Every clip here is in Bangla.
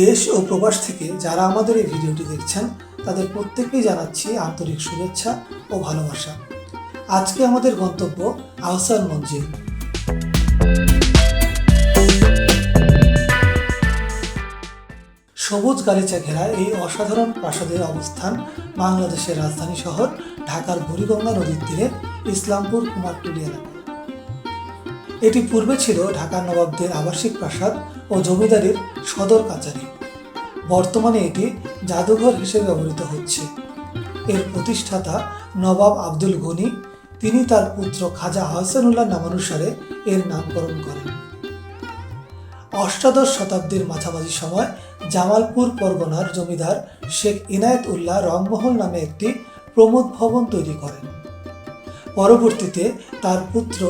দেশ ও প্রবাস থেকে যারা আমাদের এই ভিডিওটি দেখছেন তাদের প্রত্যেককেই জানাচ্ছি আন্তরিক শুভেচ্ছা ও ভালোবাসা। আজকে আমাদের গন্তব্য আহসান মঞ্জিল। সবুজ গালিচা ঘেরা এই অসাধারণ প্রাসাদের অবস্থান বাংলাদেশের রাজধানী শহর ঢাকার বুড়িগঙ্গা নদীর তীরে ইসলামপুর কুমারটুলি এলাকায়। এটি পূর্বে ছিল ঢাকার নবাবদের আবাসিক প্রাসাদ ও জমিদারির সদর কাচারি। বর্তমানে এটি জাদুঘর হিসেবে ব্যবহৃত হচ্ছে। এর প্রতিষ্ঠাতা নবাব আব্দুল গনি, তিনি তার পুত্র খাজা আহসানুল্লাহ নামানুসারে এর নামকরণ করেন। অষ্টাদশ শতাব্দীর মাঝামাঝি সময় জামালপুর পরগনার জমিদার শেখ ইনায়েত উল্লাহ রংমহল নামে একটি প্রমোদ ভবন তৈরি করেন। পরবর্তীতে তার পুত্র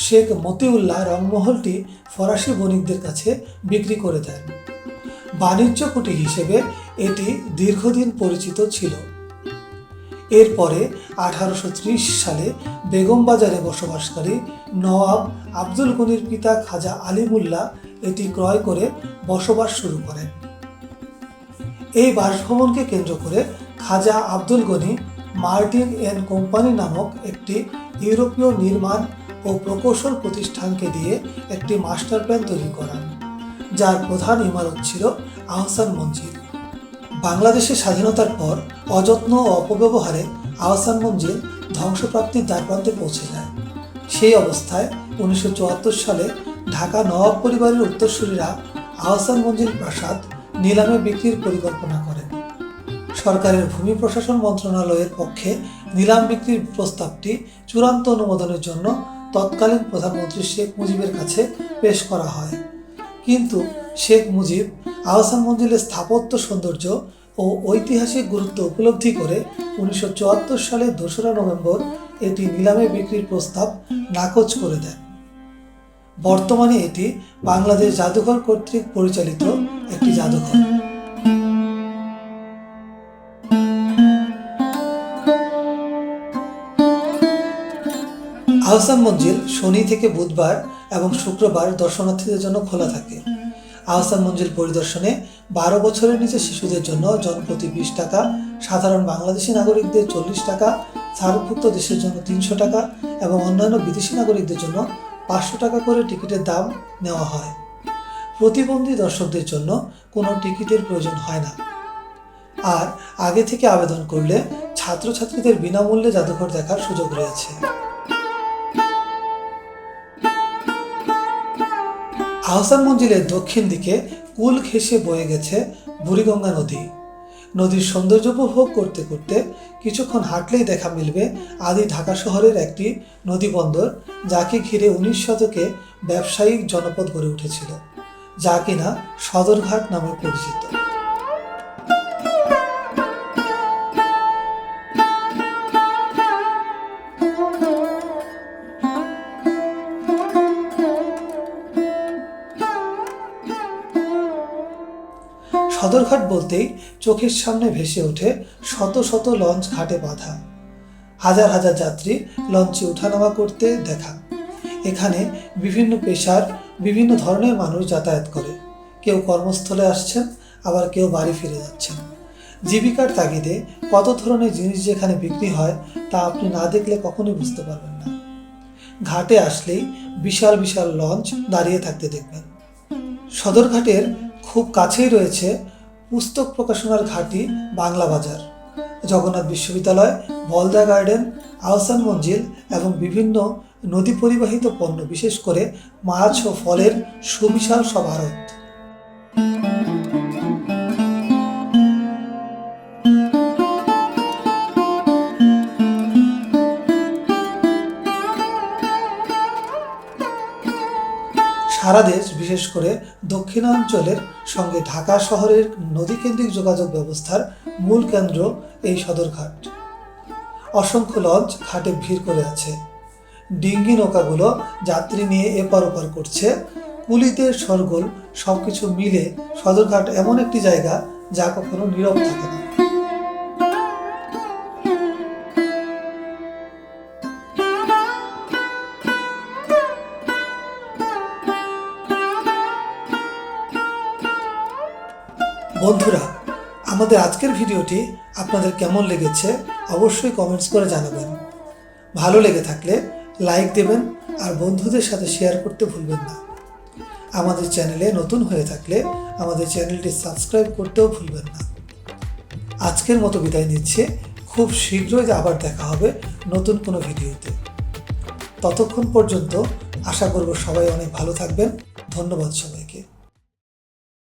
শেখ মতিউল্লাহ রংমহলটি ফরাসি বণিকদের কাছে বিক্রি করে দেন। বাণিজ্য কুঠি হিসেবে এটি দীর্ঘদিন পরিচিত ছিল। এরপরে 1830 সালে বেগম বাজারে বসবাসকারী নওয়াব আব্দুল গনির পিতা খাজা আলিমুল্লাহ এটি ক্রয় করে বসবাস শুরু করেন। এই বাসভবনকে কেন্দ্র করে Khaja Abdul Gani Martin and company নামক একটি ইউরোপীয় নির্মাণ ও প্রকৌশল প্রতিষ্ঠানকে দিয়ে একটি মাস্টার প্ল্যান তৈরি করান, যার প্রধান ইমারত ছিল আহসান মঞ্জিল। বাংলাদেশের স্বাধীনতার পর অযত্ন ও অপব্যবহারে আহসান মঞ্জিল ধ্বংসপ্রাপ্তির দ্বারপ্রান্তে পৌঁছে যায়। সেই অবস্থায় 1974 সালে ঢাকা নবাব পরিবারের উত্তরসূরিরা আহসান মঞ্জিল প্রাসাদ নিলামে বিক্রির পরিকল্পনা করেন। সরকারের ভূমি প্রশাসন মন্ত্রণালয়ের পক্ষে নিলাম বিক্রির প্রস্তাবটি চূড়ান্ত অনুমোদনের জন্য তৎকালীন প্রধানমন্ত্রী শেখ মুজিবের কাছে পেশ করা হয়। কিন্তু শেখ মুজিব আহসান মঞ্জিলের স্থাপত্য সৌন্দর্য ও ঐতিহাসিক গুরুত্ব উপলব্ধি করে 1974 সালে 2রা নভেম্বর এটি নিলামে বিক্রির প্রস্তাব নাকচ করে দেন। বর্তমানে এটি বাংলাদেশ জাদুঘর কর্তৃক পরিচালিত একটি জাদুঘর। আহসান মঞ্জিল শনি থেকে বুধবার এবং শুক্রবার দর্শনার্থীদের জন্য খোলা থাকে। আহসান মঞ্জিল পরিদর্শনে 12 বছরের নিচে শিশুদের জন্য জনপ্রতি 20 টাকা, সাধারণ বাংলাদেশি নাগরিকদের 40 টাকা, সার্কভুক্ত দেশের জন্য 300 টাকা এবং অন্যান্য বিদেশি নাগরিকদের জন্য 500 টাকা করে টিকিটের দাম নেওয়া হয়। প্রতিবন্ধী দর্শকদের জন্য কোনো টিকিটের প্রয়োজন হয় না। আর আগে থেকে আবেদন করলে ছাত্রছাত্রীদের বিনামূল্যে জাদুঘর দেখার সুযোগ রয়েছে। আহসান মঞ্জিলের দক্ষিণ দিকে কুল ঘেঁষে বয়ে গেছে বুড়িগঙ্গা নদী। নদীর সৌন্দর্য উপভোগ করতে করতে কিছুক্ষণ হাঁটলেই দেখা মিলবে আদি ঢাকা শহরের একটি নদী বন্দর, যাকে ঘিরে 19 শতকে ব্যবসায়িক জনপদ গড়ে উঠেছিল, যা কিনা সদরঘাট নামে পরিচিত। সদরঘাট বলতেই চোখের সামনে ভেসে ওঠে শত শত লঞ্চ ঘাটে বাঁধা, হাজার হাজার যাত্রী লঞ্চে ওঠানামা করতে দেখা। এখানে বিভিন্ন পেশার বিভিন্ন ধরনের মানুষ যাতায়াত করে। কেউ কর্মস্থলে আসছেন, আবার কেউ বাড়ি ফিরে যাচ্ছেন। জীবিকার তাগিদে কত ধরনের জিনিস যেখানে বিক্রি হয় তা আপনি না দেখলে কখনোই বুঝতে পারবেন না। ঘাটে আসলেই বিশাল বিশাল লঞ্চ দাঁড়িয়ে থাকতে দেখবেন। সদরঘাটের খুব কাছেই রয়েছে পুস্তক প্রকাশনার ঘাঁটি বাংলা বাজার, জগন্নাথ বিশ্ববিদ্যালয়, বলদা গার্ডেন, আহসান মঞ্জিল এবং বিভিন্ন নদী পরিবাহিত পণ্য, বিশেষ করে মাছ ও ফলের সুবিশাল সব আড়ত। সারা দেশ, বিশেষ করে দক্ষিণাঞ্চলের সঙ্গে ঢাকা শহরের নদীকেন্দ্রিক যোগাযোগ ব্যবস্থার মূল কেন্দ্র এই সদরঘাট। অসংখ্য লঞ্চ ঘাটে ভিড় করে আছে। ডিঙ্গি নৌকাগুলো যাত্রী নিয়ে এপার ওপার করছে। কুলিদের শোরগোল সবকিছু মিলে সদরঘাট এমন একটি জায়গা যা কখনো নীরব থাকে না। বন্ধুরা, আমাদের আজকের ভিডিওটি আপনাদের কেমন লেগেছে অবশ্যই কমেন্টস করে জানাবেন। ভালো লেগে থাকলে লাইক দেবেন আর বন্ধুদের সাথে শেয়ার করতে ভুলবেন না। আমাদের চ্যানেলে নতুন হয়ে থাকলে আমাদের চ্যানেলটি সাবস্ক্রাইব করতেও ভুলবেন না। আজকের মতো বিদায় নিচ্ছে, খুব শীঘ্রই আবার দেখা হবে নতুন কোনো ভিডিওতে। ততক্ষণ পর্যন্ত আশা করব সবাই অনেক ভালো থাকবেন। ধন্যবাদ সবাই।